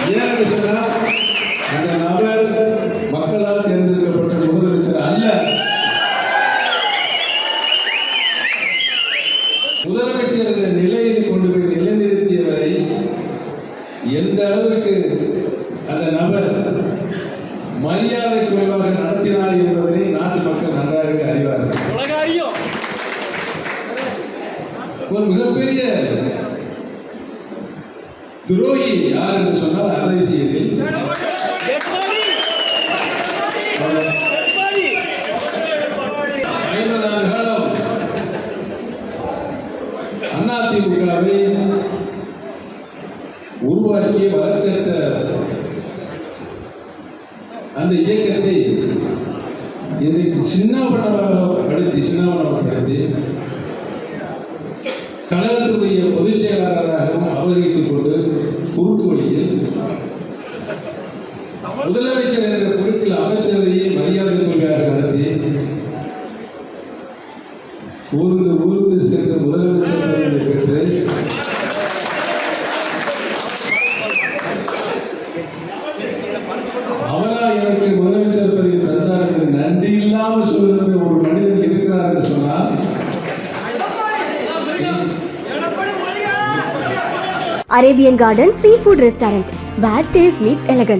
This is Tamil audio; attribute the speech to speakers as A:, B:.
A: ஏன்னு சொன்னா அந்த நபர் மக்களால் தேர்ந்தெடுக்கப்பட்ட முதலமைச்சர் அல்ல. முதலமைச்சர் நிலையில் கொண்டு போய் நிலைநிறுத்தியவரை எந்த அளவிற்கு அந்த நபர் மரியாதை குறைவாக நடத்தினார் என்பதனை நாட்டு மக்கள் நன்றாக அறிவார்கள். ஒரு மிகப்பெரிய துரோகி யார் என்று சொன்னால் அரசியலில் 50 ஆண்டு காலம் அதிமுகவை உருவாக்கி வளர்த்த அந்த இயக்கத்தை இன்றைக்கு சின்னாபனப்படுத்தி கழகத்துடைய பொதுச் செயலாளராகவும் அபகரித்துக் கொண்டு குறுக்கு வழியில் முதலமைச்சர் என்ற பொறுப்பில் அமைச்சரையே மரியாதை கொள்கையாக நடத்தி ஊர்ந்து சேர்ந்த முதலமைச்சர் பெற்று அவரா எனக்கு முதலமைச்சர் பதவி தந்தார் என்று நன்றி இல்லாமல் சொல்லுகிற ஒரு மனிதன் இருக்கிறார் என்று சொன்னால்
B: Arabian Garden Seafood Restaurant, where taste meets elegance.